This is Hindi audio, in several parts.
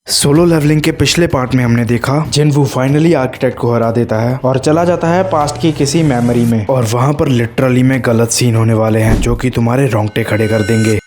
सोलो लेवलिंग के पिछले पार्ट में हमने देखा जिनवू फाइनली आर्किटेक्ट को हरा देता है और चला जाता है पास्ट की किसी मेमोरी में, और वहां पर लिटरली में गलत सीन होने वाले हैं जो कि तुम्हारे रोंगटे खड़े कर देंगे।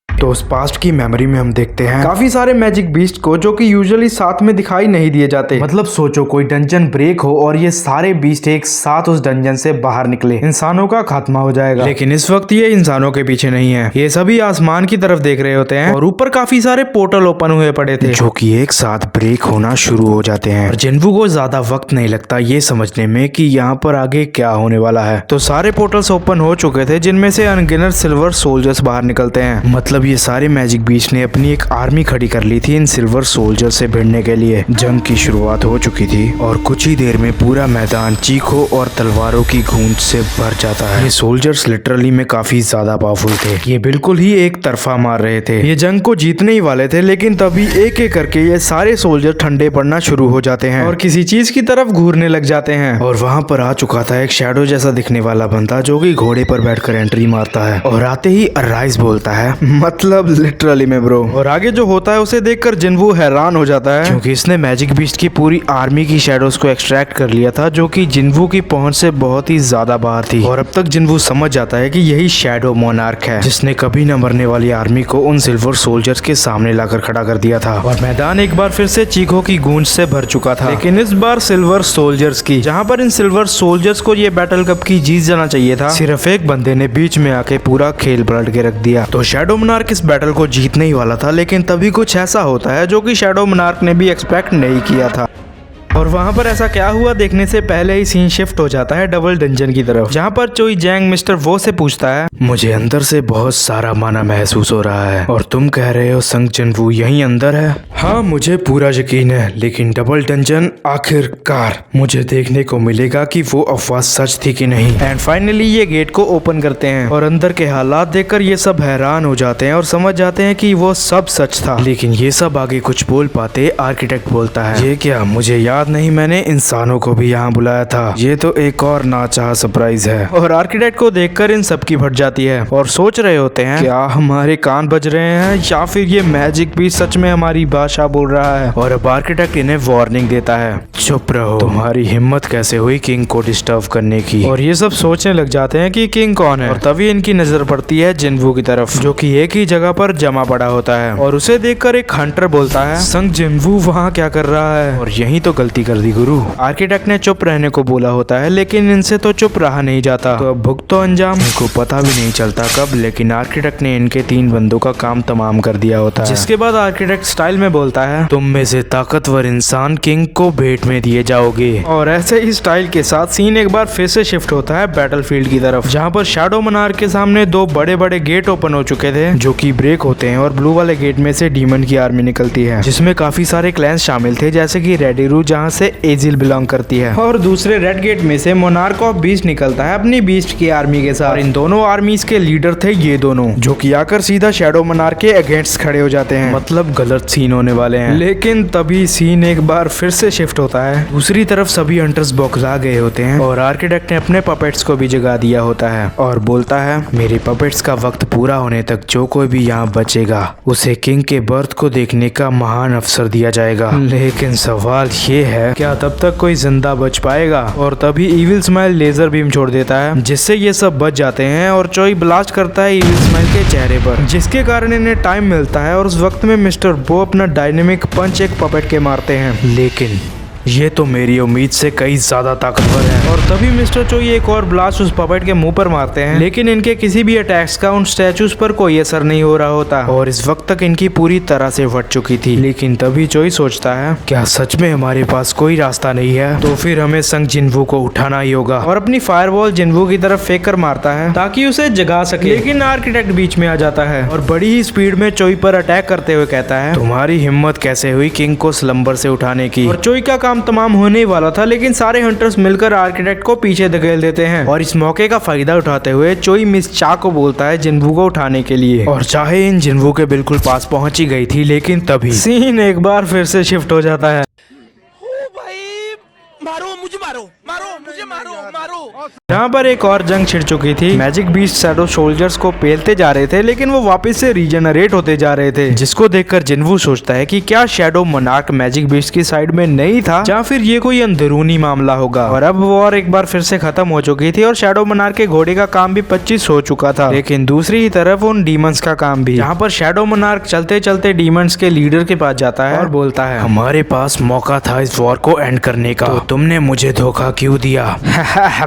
तो उस पास्ट की मेमोरी में हम देखते हैं काफी सारे मैजिक बीस्ट को जो कि यूजुअली साथ में दिखाई नहीं दिए जाते। मतलब सोचो कोई डंजन ब्रेक हो और ये सारे बीस्ट एक साथ उस डंजन से बाहर निकले, इंसानों का खात्मा हो जाएगा। लेकिन इस वक्त ये इंसानों के पीछे नहीं है, ये सभी आसमान की तरफ देख रहे होते हैं और ऊपर काफी सारे पोर्टल ओपन हुए पड़े थे जो कि एक साथ ब्रेक होना शुरू हो जाते हैं। और जिनवू को ज्यादा वक्त नहीं लगता ये समझने में कि यहाँ पर आगे क्या होने वाला है। तो सारे पोर्टल्स ओपन हो चुके थे जिनमें से अनगिनत सिल्वर सोल्जर्स बाहर निकलते हैं। मतलब ये सारे मैजिक बीस्ट ने अपनी एक आर्मी खड़ी कर ली थी इन सिल्वर सोल्जर से भिड़ने के लिए। जंग की शुरुआत हो चुकी थी और कुछ ही देर में पूरा मैदान चीखों और तलवारों की गूंज से भर जाता है। ये सोल्जर्स लिटरली में काफी ज्यादा पावरफुल थे, ये बिल्कुल ही एक तरफा मार रहे थे, ये जंग को जीतने ही वाले थे। लेकिन तभी एक एक करके ये सारे सोल्जर ठंडे पड़ना शुरू हो जाते हैं और किसी चीज की तरफ घूरने लग जाते हैं। और वहां पर आ चुका था एक शैडो जैसा दिखने वाला बंदा जो कि घोड़े पर बैठकर एंट्री मारता है और आते ही अराइज बोलता है, मतलब लिटरली में ब्रो। और आगे जो होता है उसे देखकर जिनवू हैरान हो जाता है क्योंकि इसने मैजिक बीस्ट की पूरी आर्मी की शैडोज को एक्सट्रैक्ट कर लिया था जो कि जिनवू की पहुंच से बहुत ही ज्यादा बाहर थी। और अब तक जिनवू समझ जाता है कि यही शैडो मोनार्क है जिसने कभी न मरने वाली आर्मी को उन सिल्वर सोल्जर्स के सामने लाकर खड़ा कर दिया था। और मैदान एक बार फिर से चीखों की गूंज से भर चुका था, लेकिन इस बार सिल्वर सोल्जर्स की। जहाँ पर इन सिल्वर सोल्जर्स को ये बैटल कप की जीत जाना चाहिए था, सिर्फ एक बंदे ने बीच में आके पूरा खेल पलट के रख दिया। तो शैडो मोनार्क इस बैटल को जीतने ही वाला था, लेकिन तभी कुछ ऐसा होता है जो कि शैडो मोनार्क ने भी एक्सपेक्ट नहीं किया था। और वहां पर ऐसा क्या हुआ देखने से पहले ही सीन शिफ्ट हो जाता है डबल डंजन की तरफ, जहां पर चोई जैंग मिस्टर वो से पूछता है, मुझे अंदर से बहुत सारा माना महसूस हो रहा है और तुम कह रहे हो संग जिनवू यहीं अंदर है। हाँ मुझे पूरा यकीन है, लेकिन डबल डंजन आखिरकार मुझे देखने को मिलेगा कि वो अफवाह सच थी कि नहीं। एंड फाइनली ये गेट को ओपन करते हैं और अंदर के हालात देखकर ये सब हैरान हो जाते हैं और समझ जाते हैं कि वो सब सच था। लेकिन ये सब आगे कुछ बोल पाते आर्किटेक्ट बोलता है, ये क्या, मुझे याद नहीं मैंने इंसानों को भी यहाँ बुलाया था, ये तो एक और नाचाहा सरप्राइज है। और आर्किटेक्ट को देखकर इन सब की फट जाती है और सोच रहे होते हैं क्या हमारे कान बज रहे हैं या फिर ये मैजिक भी सच में हमारी भाषा बोल रहा है। और अब आर्किटेक्ट इन्हें वार्निंग देता है, चुप रहो, तुम्हारी हिम्मत कैसे हुई किंग को डिस्टर्ब करने की। और ये सब सोचने लग जाते हैं कि किंग कौन है। और तभी इनकी नजर पड़ती है जिनवू की तरफ जो कि एक ही जगह पर जमा पड़ा होता है। और उसे देखकर एक हंटर बोलता है, संग जिनवू वहाँ क्या कर रहा है। और यही तो गलती कर दी गुरु। आर्किटेक्ट ने चुप रहने को बोला होता है, लेकिन इनसे तो चुप रहा नहीं जाता। तो अब भुगतो अंजाम। इनको पता भी नहीं चलता कब, लेकिन आर्किटेक्ट ने इनके 3 बंदों का काम तमाम कर दिया होता है। जिसके बाद आर्किटेक्ट स्टाइल में बोलता है, तुम में से ताकतवर इंसान किंग को भेंट में दिए जाओगे। और ऐसे ही स्टाइल के साथ सीन एक बार फिर से शिफ्ट होता है बैटलफील्ड की तरफ, जहाँ पर शैडो मोनार्क के सामने 2 बड़े बड़े गेट ओपन हो चुके थे जो कि ब्रेक होते हैं। और ब्लू वाले गेट में से डीमन की आर्मी निकलती है जिसमें काफी सारे क्लैंस शामिल थे, जैसे कि रेडिरू जहाँ से एजिल बिलोंग करती है। और दूसरे रेड गेट में से मोनार्क ऑफ बीस्ट निकलता है अपनी बीस्ट की आर्मी के साथ। और इन दोनों आर्मीज के लीडर थे ये दोनों, जो कि आकर सीधा शैडो मोनार्क के अगेंस्ट खड़े हो जाते हैं। मतलब गलत सीन होने वाले हैं। लेकिन तभी सीन एक बार फिर से शिफ्ट होता है। दूसरी तरफ सभी हंटर्स बौखला गए होते हैं और आर्किटेक्ट ने अपने पपेट्स को भी जगा दिया होता है और बोलता है, मेरे पपेट्स का वक्त पूरा होने तक जो कोई भी यहाँ बचेगा उसे किंग के बर्थ को देखने का महान अवसर दिया जाएगा। लेकिन सवाल ये है, क्या तब तक कोई जिंदा बच पाएगा। और तभी इविल स्माइल लेजर बीम छोड़ देता है जिससे ये सब बच जाते हैं और चोई ब्लास्ट करता है इविल स्माइल के चेहरे पर, जिसके कारण इन्हें टाइम मिलता है। और उस वक्त में मिस्टर बो अपना डायनेमिक पंच एक पपेट के मारते हैं, लेकिन ये तो मेरी उम्मीद से कई ज्यादा ताकतवर है। और तभी मिस्टर चोई एक और ब्लास्ट उस पपेट के मुंह पर मारते हैं, लेकिन इनके किसी भी अटैक्स का उन स्टैचूज पर कोई असर नहीं हो रहा होता और इस वक्त तक इनकी पूरी तरह से फट चुकी थी। लेकिन तभी चोई सोचता है, क्या सच में हमारे पास कोई रास्ता नहीं है। तो फिर हमें संग जिनवू को उठाना ही होगा और अपनी फायरवॉल जिनवू की तरफ फेंक कर मारता है ताकि उसे जगा सके। लेकिन आर्किटेक्ट बीच में आ जाता है और बड़ी ही स्पीड में चोई पर अटैक करते हुए कहता है, तुम्हारी हिम्मत कैसे हुई किंग को स्लम्बर से उठाने की। और चोई का काम तमाम होने वाला था, लेकिन सारे हंटर्स मिलकर आर्किटेक्ट को पीछे धकेल देते हैं। और इस मौके का फायदा उठाते हुए चोई मिस चा को बोलता है जिनवू को उठाने के लिए। और चाहे इन जिनवू के बिल्कुल पास पहुंच ही गई थी, लेकिन तभी सीन एक बार फिर से शिफ्ट हो जाता है। ओ भाई, मारो मुझे, मारो मारो मुझे। जहाँ पर एक और जंग छिड़ चुकी थी। मैजिक बीस्ट शैडो सोल्जर्स को पेलते जा रहे थे, लेकिन वो वापस से रीजनरेट होते जा रहे थे, जिसको देखकर जिन्वू सोचता है कि क्या शैडो मोनार्क मैजिक बीस्ट की साइड में नहीं था, या फिर ये कोई अंदरूनी मामला होगा। और अब वो और एक बार फिर से खत्म हो चुकी थी और शैडो मोनार्क के घोड़े का काम भी 25 हो चुका था। लेकिन दूसरी ही तरफ उन डीमंस का काम भी, जहाँ पर शैडो मोनार्क चलते चलते डीमंस के लीडर के पास जाता है और बोलता है, हमारे पास मौका था इस वॉर को एंड करने का, तो तुमने मुझे धोखा क्यों दिया?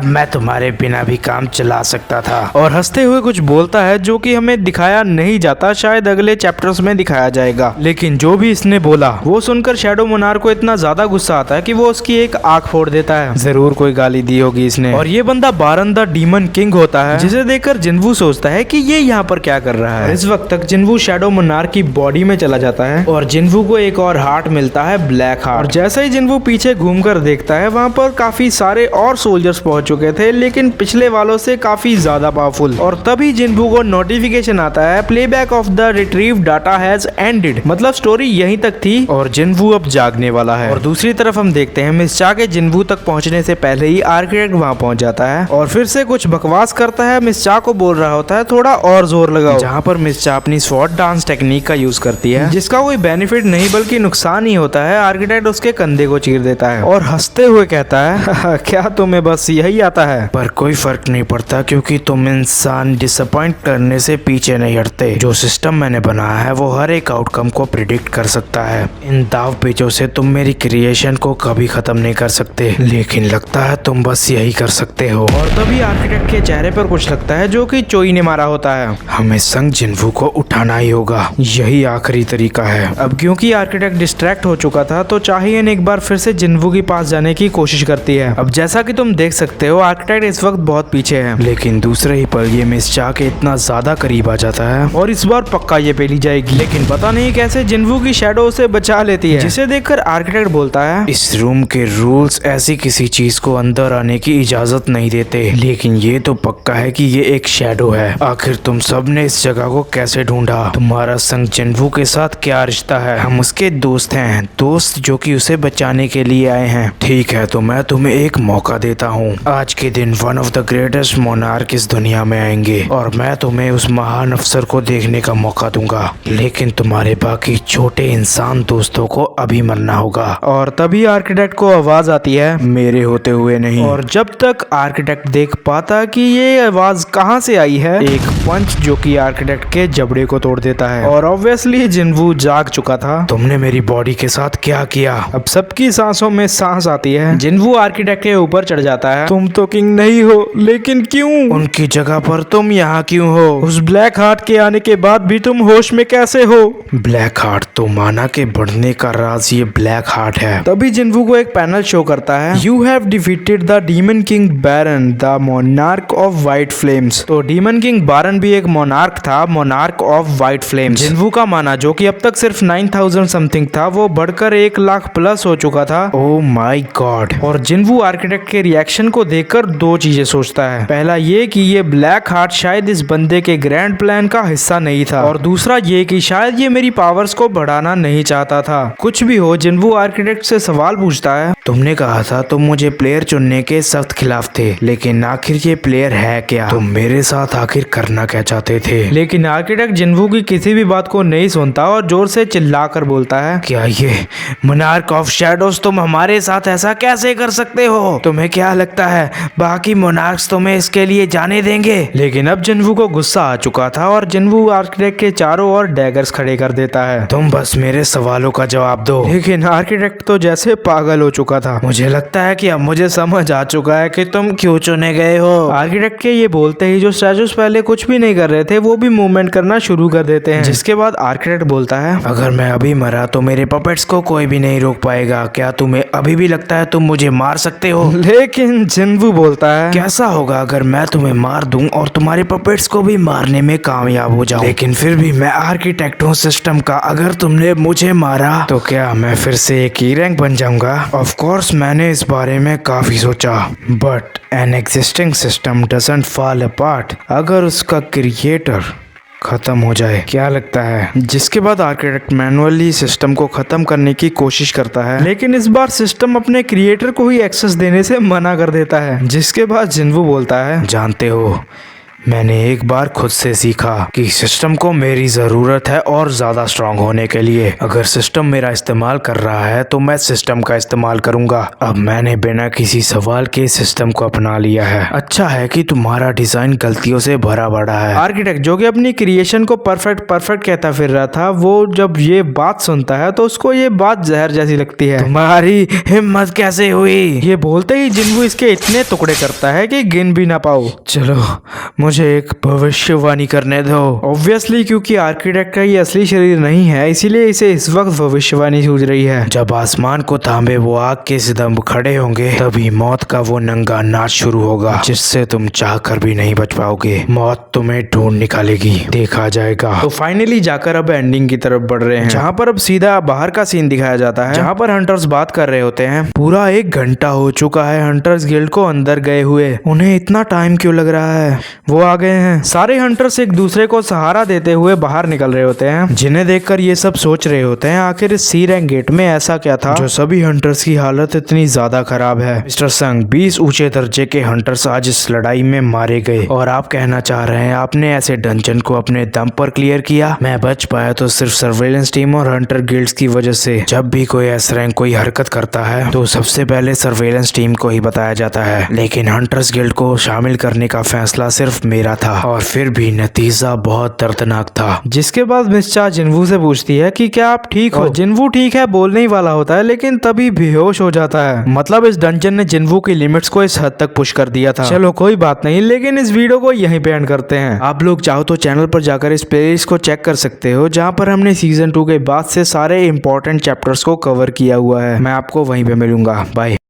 मैं तुम्हारे बिना भी काम चला सकता था। और हंसते हुए कुछ बोलता है जो कि हमें दिखाया नहीं जाता, शायद अगले चैप्टर्स में दिखाया जाएगा। लेकिन जो भी इसने बोला वो सुनकर शैडो मोनार्क को इतना ज्यादा गुस्सा आता है कि वो उसकी एक आंख फोड़ देता है। जरूर कोई गाली दी होगी इसने। और ये बंदा बारन द डीमन किंग होता है, जिसे देखकर जिन्वू सोचता है कि ये यहाँ पर क्या कर रहा है। इस वक्त तक जिन्वू शैडो मोनार्क की बॉडी में चला जाता है और जिन्वू को एक और हार्ट मिलता है, ब्लैक हार्ट। और जैसे ही जिन्वू पीछे घूमकर देखता है, वहाँ पर काफी सारे और सोल्जर्स पहुंच चुके थे, लेकिन पिछले वालों से काफी ज्यादा पावरफुल। और तभी जिन्वू को नोटिफिकेशन आता है, playback of the retrieve data has ended. मतलब स्टोरी यहीं तक थी और जिन्वू अब जागने वाला है। और दूसरी तरफ हम देखते हैं मिस चा के जिन्वू तक पहुंचने से पहले ही आर्किटेक्ट वहां पहुंच जाता है और फिर से कुछ बकवास करता है। मिस चा को बोल रहा होता है थोड़ा और जोर लगाओ, जहाँ पर मिस चा अपनी स्वॉर्ड डांस टेक्निक का यूज करती है, जिसका कोई बेनिफिट नहीं बल्कि नुकसान ही होता है। आर्किटेक्ट उसके कंधे को चीर देता है और हंसते हुए कहता है, क्या तुम्हें बस यही आता है? पर कोई फर्क नहीं पड़ता, क्योंकि तुम इंसान डिसअपॉइंट करने से पीछे नहीं हटते। जो सिस्टम मैंने बनाया है वो हर एक आउटकम को प्रिडिक्ट कर सकता है। इन दाव पेचों से तुम मेरी क्रिएशन को कभी खत्म नहीं कर सकते, लेकिन लगता है तुम बस यही कर सकते हो। और तभी आर्किटेक्ट के चेहरे पर कुछ लगता है जो कि चोई ने मारा होता है। हमें संग जिन्वू को उठाना ही होगा, यही आखिरी तरीका है। अब क्योंकि आर्किटेक्ट डिस्ट्रैक्ट हो चुका था, तो चाहिए एक बार फिर से जिन्वू के पास जाने की कोशिश करती है। अब जैसा कि तुम देख सकते हो, आर्किटेक्ट इस वक्त बहुत पीछे है, लेकिन दूसरे ही पल ये मिस चा के इतना ज्यादा करीब आ जाता है और इस बार पक्का ये पेली जाएगी। लेकिन पता नहीं कैसे जिन्वू की शैडो उसे बचा लेती है, जिसे देखकर आर्किटेक्ट बोलता है, इस रूम के रूल्स ऐसी किसी चीज को अंदर आने की इजाजत नहीं देते, लेकिन ये तो पक्का है कि ये एक शैडो है। आखिर तुम सब ने इस जगह को कैसे ढूंढा? तुम्हारा संग जिन्वू के साथ क्या रिश्ता है? हम उसके दोस्त हैं, दोस्त जो कि उसे बचाने के लिए आए हैं। ठीक है, तो मैं तुम्हें एक मौका देता हूँ। आज के दिन one of the greatest monarch इस दुनिया में आएंगे और मैं तुम्हें उस महान अफसर को देखने का मौका दूंगा, लेकिन तुम्हारे बाकी छोटे इंसान दोस्तों को अभी मरना होगा। और तभी आर्किटेक्ट को आवाज आती है, मेरे होते हुए नहीं। और जब तक आर्किटेक्ट देख पाता कि ये आवाज कहाँ से आई है, एक पंच जो कि आर्किटेक्ट के जबड़े को तोड़ देता है। और ऑब्वियसली जिन्वू जाग चुका था। तुमने मेरी बॉडी के साथ क्या किया? अब सबकी सांसों में सांस आती है। जिन्वू आर्किटेक्ट के ऊपर चढ़ जाता है। तुम तो किंग नहीं हो, लेकिन क्यों? उनकी जगह पर तुम यहाँ क्यों हो? उस ब्लैक हार्ट के आने के बाद भी तुम होश में कैसे हो? ब्लैक हार्ट तो माना के बढ़ने का राज ये ब्लैक हार्ट है। तभी जिन्वू को एक पैनल शो करता है, you have defeated the demon king Baran, the monarch of white flames. तो डीमन किंग बैरन भी एक मोनार्क था, monarch of white flames. Jinwoo का माना जो कि अब तक सिर्फ 9000 समथिंग था, वो बढ़कर 1 लाख प्लस हो चुका था। Oh my God. और जिन्वू आर्किटेक्ट के रिएक्शन को देखकर दो चीजें सोचता है। पहला ये कि ये ब्लैक हार्ट शायद इस बंदे के ग्रैंड प्लान का हिस्सा नहीं था, और दूसरा ये कि शायद ये मेरी पावर्स को बढ़ाना नहीं चाहता था। कुछ भी हो, जिन्वू आर्किटेक्ट से सवाल पूछता है, तुमने कहा था तुम मुझे प्लेयर चुनने के सख्त खिलाफ थे, लेकिन आखिर ये प्लेयर है क्या? तुम मेरे साथ आखिर करना क्या चाहते थे? लेकिन आर्किटेक्ट जिन्वू की किसी भी बात को नहीं सुनता और जोर से चिल्लाकर बोलता है, क्या ये मोनार्क ऑफ शैडोज, तुम हमारे साथ ऐसा कैसे कर सकते हो? तुम्हें क्या लगता है बाकी मोनार्क्स तुम्हें इसके लिए जाने देंगे? लेकिन अब जिन्वू को गुस्सा आ चुका था और जिन्वू आर्किटेक्ट के चारों ओर डैगर्स खड़े कर देता है। तुम बस मेरे सवालों का जवाब दो। लेकिन आर्किटेक्ट तो जैसे पागल हो चुका था। मुझे लगता है कि अब मुझे समझ आ चुका है कि तुम क्यों चुने गए हो। आर्किटेक्ट के ये बोलते ही जो स्टैचूज पहले कुछ भी नहीं कर रहे थे वो भी मूवमेंट करना शुरू कर देते हैं, जिसके बाद आर्किटेक्ट बोलता है, अगर मैं अभी मरा तो मेरे पपेट्स को कोई भी नहीं रोक पाएगा। क्या तुम्हें अभी भी लगता है तुम मुझे मार सकते हो? लेकिन जिन्वू बोलता है, कैसा होगा अगर मैं तुम्हें मार दूं और तुम्हारे पपेट्स को भी मारने में कामयाब हो जाऊं? लेकिन फिर भी मैं आर्किटेक्ट हूँ सिस्टम का, अगर तुमने मुझे मारा तो क्या मैं फिर से एक ही रैंक बन जाऊंगा? ऑफ कोर्स मैंने इस बारे में काफी सोचा, but an existing system doesn't fall apart अगर उसका क्रिएटर खत्म हो जाए। क्या लगता है? जिसके बाद आर्किटेक्ट मैनुअली सिस्टम को खत्म करने की कोशिश करता है, लेकिन इस बार सिस्टम अपने क्रिएटर को ही एक्सेस देने से मना कर देता है। जिसके बाद जिन्वू बोलता है, जानते हो, मैंने एक बार खुद से सीखा कि सिस्टम को मेरी ज़रूरत है और ज़्यादा स्ट्रांग होने के लिए। अगर सिस्टम मेरा इस्तेमाल कर रहा है तो मैं सिस्टम का इस्तेमाल करूंगा। अब मैंने बिना किसी सवाल के सिस्टम को अपना लिया है। अच्छा है कि तुम्हारा डिज़ाइन गलतियों से भरा पड़ा है। आर्किटेक्ट, जो कि अपनी क्रिएशन को परफेक्ट कहता फिर रहा था, वो जब ये बात सुनता है तो उसको ये बात जहर जैसी लगती है। तुम्हारी हिम्मत कैसे हुई? ये बोलते ही जिन्वू इसके इतने टुकड़े करता है कि गिन भी ना पाओ। चलो मुझे एक भविष्यवाणी करने दो। ऑब्वियसली क्योंकि आर्किटेक्ट का ये असली शरीर नहीं है, इसीलिए इसे इस वक्त भविष्यवाणी सूझ रही है। जब आसमान को थामे वो आग के स्तंभ खड़े होंगे, तभी मौत का वो नंगा नाच शुरू होगा, जिससे तुम चाहकर भी नहीं बच पाओगे। मौत तुम्हें ढूंढ निकालेगी, देखा जाएगा। तो फाइनली जाकर अब एंडिंग की तरफ बढ़ रहे हैं, जहाँ पर अब सीधा बाहर का सीन दिखाया जाता है, जहाँ पर हंटर्स बात कर रहे होते हैं। पूरा 1 घंटा हो चुका है हंटर्स गिल्ड को अंदर गए हुए। उन्हें इतना टाइम क्यों लग रहा है? वो आ गए हैं। सारे हंटर्स एक दूसरे को सहारा देते हुए बाहर निकल रहे होते हैं, जिन्हें देखकर ये सब सोच रहे होते हैं, आखिर इस सी रैंक गेट में ऐसा क्या था जो सभी हंटर्स की हालत इतनी ज्यादा खराब है। मिस्टर संग, 20 ऊंचे दर्जे के हंटर्स आज इस लड़ाई में मारे गए, और आप कहना चाह रहे हैं आपने ऐसे डंजन को अपने दम पर क्लियर किया? मैं बच पाया तो सिर्फ सर्वेलेंस टीम और हंटर गिल्ड्स की वजह से। जब भी कोई एस रैंक कोई हरकत करता है तो सबसे पहले सर्वेलेंस टीम को ही बताया जाता है, लेकिन हंटर्स गिल्ड को शामिल करने का फैसला सिर्फ मेरा था, और फिर भी नतीजा बहुत दर्दनाक था। जिसके बाद मिस चा जिन्वू से पूछती है कि क्या आप ठीक हो? जिन्वू ठीक है बोलने ही वाला होता है, लेकिन तभी बेहोश हो जाता है। मतलब इस डंजन ने जिन्वू की लिमिट्स को इस हद तक पुश कर दिया था। चलो कोई बात नहीं, लेकिन इस वीडियो को यहीं पे एंड करते हैं। आप लोग चाहो तो चैनल पर जाकर इस प्लेलिस्ट को चेक कर सकते हो, जहाँ पर हमने सीजन 2 के बाद से सारे इंपॉर्टेंट चैप्टर्स को कवर किया हुआ है। मैं आपको वहीं पे मिलूंगा। बाय।